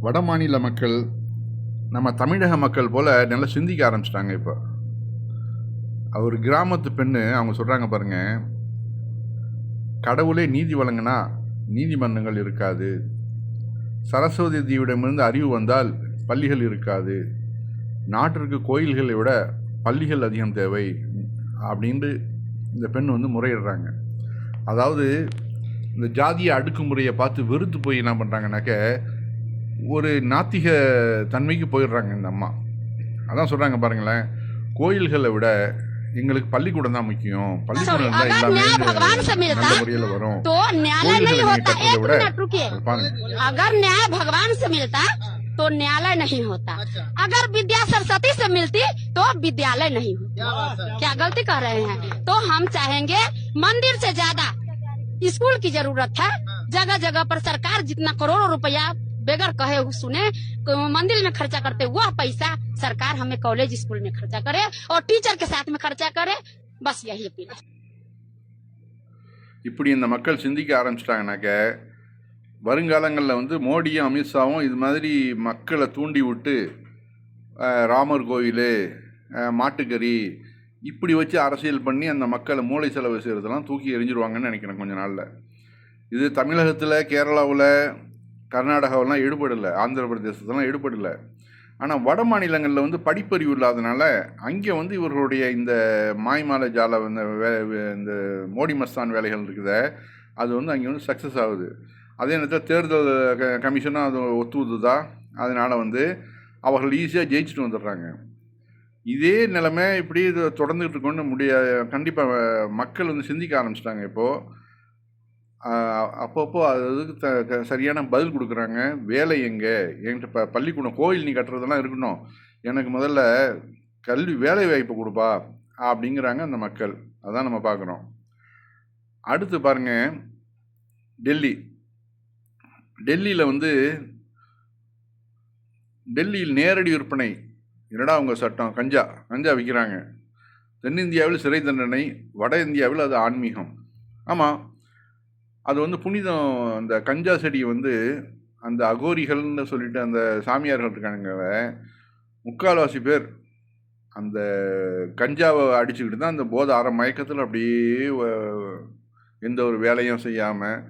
வட மாநில மக்கள் நம்ம தமிழக மக்கள் போல் நல்லா சிந்திக்க ஆரம்பிச்சிட்டாங்க. இப்போ ஒரு கிராமத்து பெண்ணு அவங்க சொல்கிறாங்க பாருங்கள், கடவுளே நீதி வழங்கினா நீதிமன்றங்கள் இருக்காது, சரஸ்வதி தேவியிடமிருந்து அறிவு வந்தால் பள்ளிகள் இருக்காது, நாட்டிற்கு கோயில்களை விட பள்ளிகள் அதிகம் தேவை அப்படின்ட்டு இந்த பெண் முறையிடுறாங்க. அதாவது இந்த ஜாதிய அடுக்குமுறையை பார்த்து வெறுத்து போய் என்ன பண்ணுறாங்கனாக்க ஒரு நாத்திக தன்மைக்கு போயிடுறாங்க இந்த அம்மா. அதான் சொல்கிறாங்க பாருங்களேன், கோயில்களை விட எங்களுக்கு பள்ளிக்கூடம் தான் முக்கியம், பள்ளிக்கூடம் இருந்தால் எல்லாமே நல்ல முறையில் வரும். अगर न्याय भगवान से मिलता तो न्यायालय नहीं होता, अगर विद्या सरस्वती से मिलती तो विद्यालय नहीं होता। क्या गलती कर रहे हैं? तो हम चाहेंगे मंदिर से ज्यादा स्कूल की जरूरत है। जगह जगह पर सरकार जितना करोड़ों रुपया बेगर कहे सुने मंदिर में खर्चा करते, वह पैसा सरकार हमें कॉलेज स्कूल में खर्चा करे और टीचर के साथ में खर्चा करे। बस यही अपील है. இப்படி இந்த மக்கள் சிந்திக்க ஆரம்பிச்சிட்டாங்கனாக்க வருங்காலங்களில் மோடியும் அமித்ஷாவும் இது மாதிரி மக்களை தூண்டி விட்டு ராமர் கோவில், மாட்டுக்கறி இப்படி வச்சு அரசியல் பண்ணி அந்த மக்களை மூளை செலவு செய்கிறதெல்லாம் தூக்கி எறிஞ்சிருவாங்கன்னு நினைக்கிறேன் கொஞ்ச நாளில். இது தமிழகத்தில், கேரளாவில், கர்நாடகாவெல்லாம் எடுபடலை, ஆந்திர பிரதேசத்தெல்லாம் எடுபடலை. ஆனால் வட மாநிலங்களில் படிப்பறிவு இல்லாதனால அங்கே இவர்களுடைய இந்த மாய்மால ஜால இந்த மோடி மஸ்தான் வேலைகள் இருக்குத, அது அங்கே சக்ஸஸ் ஆகுது. அதே நேரத்தில் தேர்தல் கமிஷனும் அது ஒத்துவுதுதா, அதனால் அவர்கள் ஈஸியாக ஜெயிச்சுட்டு வந்துடுறாங்க. இதே நிலைமை இப்படி இது தொடர்ந்துகிட்டு இருக்கணும்னு கண்டிப்பாக மக்கள் சிந்திக்க ஆரம்பிச்சிட்டாங்க. இப்போது அப்பப்போ அதுக்கு சரியான பதில் கொடுக்குறாங்க. வேலை எங்கே, என்கிட்ட பள்ளிக்கூடம், கோயில் நீ கட்டுறதெல்லாம் இருக்கணும், எனக்கு முதல்ல கல்வி வேலை வாய்ப்பு கொடுப்பா அப்படிங்கிறாங்க அந்த மக்கள். அதான் நம்ம பார்க்குறோம். அடுத்து பாருங்கள், டெல்லியில் டெல்லியில் நேரடி விற்பனை, என்னடா அவங்க சட்டம், கஞ்சா விற்கிறாங்க. தென்னிந்தியாவில் சிறை தண்டனை, வட இந்தியாவில் அது ஆன்மீகம். ஆமாம், அது புனிதம். அந்த கஞ்சா செடி அந்த அகோரிகள்னு சொல்லிட்டு அந்த சாமியார்கள் இருக்கானுங்க, முக்கால்வாசி பேர் அந்த கஞ்சாவை அடிச்சுக்கிட்டு தான் அந்த போதை அரை மயக்கத்தில் அப்படியே எந்த ஒரு வேலையும் செய்யாமல்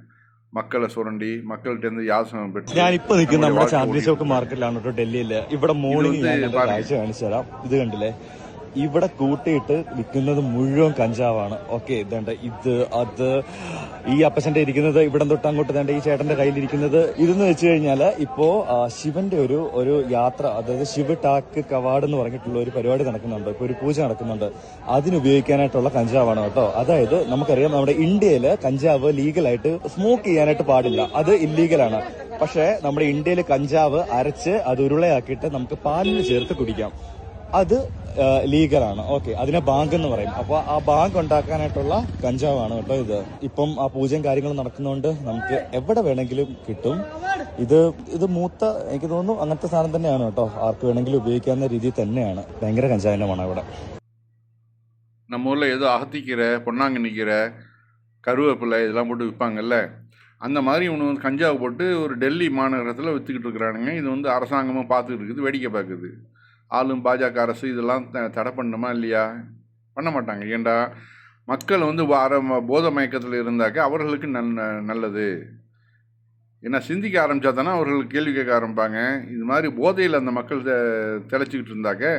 മക്കളെ സുരണ്ടി മക്കളുടെ യാസനം പെട്ടു. ഞാനിപ്പോ നിൽക്കുന്ന നമ്മുടെ ചാന്ദിനി ചോക്ക് മാർക്കറ്റിലാണ് കേട്ടോ, ഡൽഹിയില്. ഇവിടെ മോർണിംഗ് ഞാൻ കാഴ്ച കാണിച്ചു തരാം. ഇത് കണ്ടില്ലേ, ഇവിടെ കൂട്ടിയിട്ട് വിൽക്കുന്നത് മുഴുവൻ കഞ്ചാവാണ്. ഓക്കെ, ഇതേണ്ട ഇത് അത് ഈ അപ്പച്ചന്റെ ഇരിക്കുന്നത് ഇവിടെ തൊട്ട് അങ്ങോട്ട് തേണ്ട ഈ ചേട്ടന്റെ കയ്യിലിരിക്കുന്നത് ഇതെന്ന് വെച്ച് കഴിഞ്ഞാൽ ഇപ്പോ ശിവന്റെ ഒരു യാത്ര, അതായത് ശിവ ടാക്ക് കവാഡ് എന്ന് പറഞ്ഞിട്ടുള്ള ഒരു പരിപാടി നടക്കുന്നുണ്ട്, ഇപ്പൊ ഒരു പൂജ നടക്കുന്നുണ്ട്. അതിനുപയോഗിക്കാനായിട്ടുള്ള കഞ്ചാവാണ് കേട്ടോ. അതായത് നമുക്കറിയാം, നമ്മുടെ ഇന്ത്യയില് കഞ്ചാവ് ലീഗലായിട്ട് സ്മോക്ക് ചെയ്യാനായിട്ട് പാടില്ല, അത് ഇല്ലീഗലാണ്. പക്ഷെ നമ്മുടെ ഇന്ത്യയിൽ കഞ്ചാവ് അരച്ച് അത് ഉരുളയാക്കിയിട്ട് നമുക്ക് പാലിന് ചേർത്ത് കുടിക്കാം, അത് ലീഗലാണ്. ഓക്കെ, അതിനെ ബാങ്ക് എന്ന് പറയും. അപ്പൊ ആ ബാങ്ക് ഉണ്ടാക്കാനായിട്ടുള്ള കഞ്ചാവാണ് കേട്ടോ ഇത്. ഇപ്പം ആ പൂജയും കാര്യങ്ങളും നടക്കുന്നതുകൊണ്ട് നമുക്ക് എവിടെ വേണമെങ്കിലും കിട്ടും. ഇത് മൂത്ത, എനിക്ക് തോന്നുന്നു അങ്ങനത്തെ സാധനം തന്നെയാണ് കേട്ടോ, ആർക്ക് വേണമെങ്കിലും ഉപയോഗിക്കാവുന്ന രീതിയിൽ തന്നെയാണ്. ഭയങ്കര കഞ്ചാവിന്റെ മണം ഇവിടെ. நம்ம ஊரில் ஏதோ அகத்திக்கீரை, பொன்னாங்கண்ணிக்கீரை, கருவேப்பிலை இதெல்லாம் போட்டு விற்பாங்கல்ல, அந்த மாதிரி இவனு கஞ்சாவை போட்டு ஒரு டெல்லி மாநகரத்தில் விற்றுக்கிட்டு இருக்கிறானுங்க. இது அரசாங்கமாக பார்த்துக்கிட்டு இருக்குது, வேடிக்கை பார்க்குது. ஆளும் பாஜக அரசு இதெல்லாம் தடை பண்ணணுமா இல்லையா? பண்ண மாட்டாங்க. ஏண்டா, மக்கள் போதை மயக்கத்தில் இருந்தாக்க அவர்களுக்கு நல்லது. ஏன்னா சிந்திக்க ஆரம்பித்தா தானே அவர்களுக்கு கேள்வி கேட்க ஆரம்பிப்பாங்க. இது மாதிரி போதையில் அந்த மக்கள் தெளிச்சிக்கிட்டு இருந்தாக்க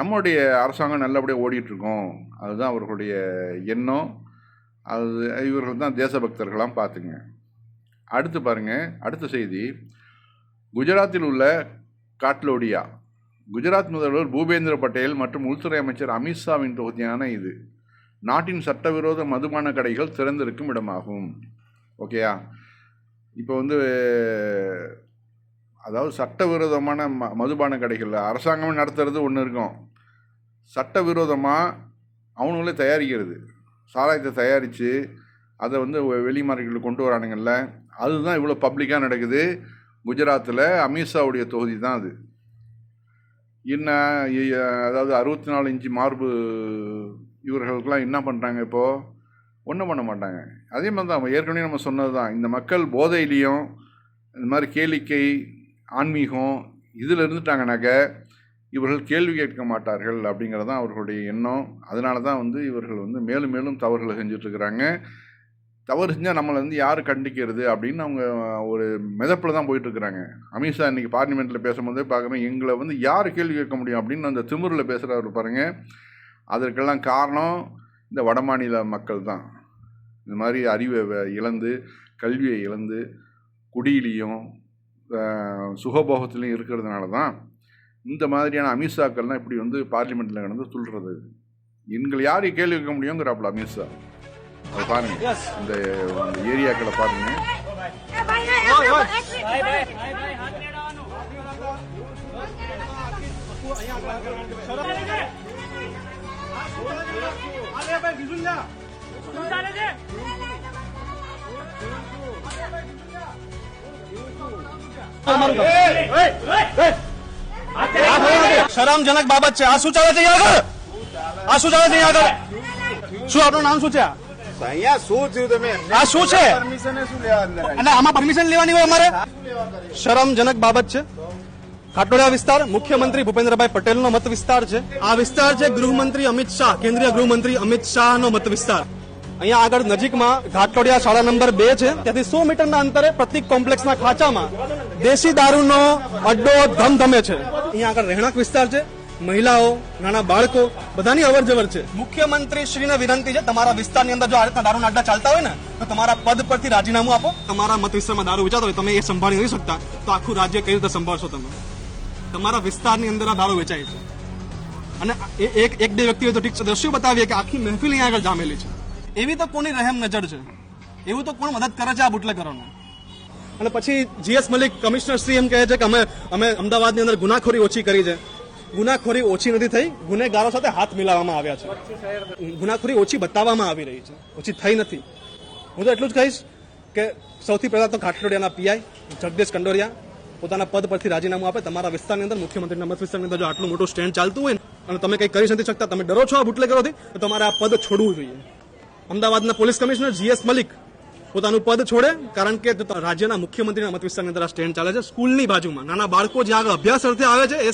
நம்மளுடைய அரசாங்கம் நல்லபடியாக ஓடிட்டுருக்கோம். அதுதான் அவர்களுடைய எண்ணம். அது இவர்கள் தான் தேசபக்தர்களாம் பார்த்துங்க. அடுத்து பாருங்கள், அடுத்த செய்தி. குஜராத்தில் உள்ள காட்லோடியா, குஜராத் முதல்வர் பூபேந்திர பட்டேல் மற்றும் உள்துறை அமைச்சர் அமித்ஷாவின் தொகுதியான இது நாட்டின் சட்டவிரோத மதுபான கடைகள் திறந்திருக்கும் இடமாகும். ஓகேயா? இப்போ அதாவது சட்டவிரோதமான மதுபான கடைகள் அரசாங்கமே நடத்துறது ஒன்று இருக்கும், சட்டவிரோதமாக அவனுங்களே தயாரிக்கிறது, சாராயத்தை தயாரித்து அதை வெளி மார்க்கெட்டில் கொண்டு வரானுங்கள்ல, அதுதான் இவ்வளோ பப்ளிக்காக நடக்குது. குஜராத்தில் அமித்ஷாவுடைய தொகுதி தான் அது. என்ன, அதாவது 64 இன்ச்சு மார்பு இவர்களுக்கெல்லாம் என்ன பண்ணுறாங்க? இப்போது ஒன்றும் பண்ண மாட்டாங்க. அதே மாதிரி தான் ஏற்கனவே நம்ம சொன்னது தான், இந்த மக்கள் போதையிலையும் இந்த மாதிரி கேளிக்கை ஆன்மீகம் இதில் இருந்துட்டாங்கனாக்க இவர்கள் கேள்வி கேட்க மாட்டார்கள் அப்படிங்கிறது தான் அவர்களுடைய எண்ணம். அதனால தான் வந்து இவர்கள் வந்து மேலும் மேலும் தவறுகளை செஞ்சிட்ருக்கிறாங்க. தவறு செஞ்சால் நம்மளை வந்து யார் கண்டிக்கிறது அப்படின்னு அவங்க ஒரு மிதப்பில் தான் போயிட்டுருக்குறாங்க. அமித்ஷா இன்றைக்கி பார்லிமெண்ட்டில் பேசும்போதே பார்க்குறேன், எங்களை வந்து யார் கேள்வி கேட்க முடியும் அப்படின்னு அந்த திமிரில் பேசுகிறவர் பாருங்கள். அதற்கெல்லாம் காரணம் இந்த வடமாநில மக்கள் தான். இந்த மாதிரி அறிவை இழந்து, கல்வியை இழந்து, குடியிலையும் சுகபோகத்திலையும் இருக்கிறதுனால தான் இந்த மாதிரியான அமித்ஷாக்கள்லாம் இப்படி வந்து பார்லிமெண்ட்டில் கிடந்து துள்ளுறது. எங்களை யாரையும் கேள்வி கேட்க முடியுங்கிறாப்புல அமித்ஷா. அது பாருங்க, இந்த ஏரியாக்களை பாருங்க. શરમજનક બાબત છે. આ શું ચાલે છે આગળ? આ શું ચાલે છે આગળ? શું આપણું નામ શું છે? અહીંયા શું થયું તમે? આ શું છે? પરમિશન શું લેવા અંદર આવ્યા? એટલે આમાં પરમિશન લેવાની હોય અમારે? શરમજનક બાબત છે. ઘાટલોડિયા વિસ્તાર મુખ્યમંત્રી ભૂપેન્દ્રભાઈ પટેલનો મત વિસ્તાર છે. આ વિસ્તાર છે ગૃહમંત્રી અમિત શાહ, કેન્દ્રીય ગૃહમંત્રી અમિત શાહનો મત વિસ્તાર. અહીંયા આગળ નજીકમાં ઘાટલોડિયા શાળા નંબર 2 છે. ત્યાંથી 100 મીટરના અંતરે પ્રતિક કોમ્પ્લેક્સના ખાંચામાં દેશી દારૂનો અડ્ડો ધમધમે છે. અહીંયા આગળ રહેણાંક વિસ્તાર છે. મહિલાઓ, નાના બાળકો બધાની અવર જવર છે. મુખ્યમંત્રી શ્રીને વિનંતી છે, તમારા વિસ્તારની અંદર જો આ રીતના દારૂના અડ્ડા ચાલતા હોય ને તો તમારા પદ પરથી રાજીનામું આપો. તમારા મત વિસ્તારમાં દારૂ વેચાતો હોય, તમે એ સંભાળી નથી શકતા તો આખું રાજ્ય કઈ રીતે સંભાળશો તમે? તમારા વિસ્તારની અંદર આ દારૂ વેચાય છે અને એક બે વ્યક્તિઓ તો ઠીક છે, દ્રશ્યો બતાવીએ કે આખી મહેફિલ અહીંયા આગળ જામેલી છે. એવી તો કોની રહેમ નજર છે? એવું તો કોણ મદદ કરે છે આ બુટલેગરોને? અને પછી જીએસ મલિક કમિશનર શ્રી એમ કહે છે કે અમે અમદાવાદની અંદર ગુનાખોરી ઓછી કરી છે. ગુનાખોરી ઓછી નથી થઈ, ગુનેગારો સાથે હાથ મિલાવવામાં આવ્યા છે. ગુનાખોરી ઓછી બતાવવામાં આવી રહી છે, ઓછી થઈ નથી. હું તો એટલું જ કહીશ કે સૌથી પહેલા તો ઘાટલોડિયાના પીઆઈ જગદીશ કંડોરિયા પોતાના પદ પરથી રાજીનામું આપે. તમારા વિસ્તારની અંદર, મુખ્યમંત્રીના મત વિસ્તારની અંદર જો આટલું મોટું સ્ટેન્ડ ચાલતું હોય અને તમે કંઈ કરી નથી શકતા, તમે ડરો છો આ બુટલેગરોથી, તો તમારે આ પદ છોડવું જોઈએ. અમદાવાદના પોલીસ કમિશનર જીએસ મલિક પોતાનું પદ છોડે, કારણ કે રાજ્યના મુખ્યમંત્રીના મત વિસ્તારની અંદર આ સ્ટેન્ડ ચાલે છે. સ્કૂલની બાજુમાં નાના બાળકો જ્યાં આગળ અભ્યાસ અર્થે આવે છે એ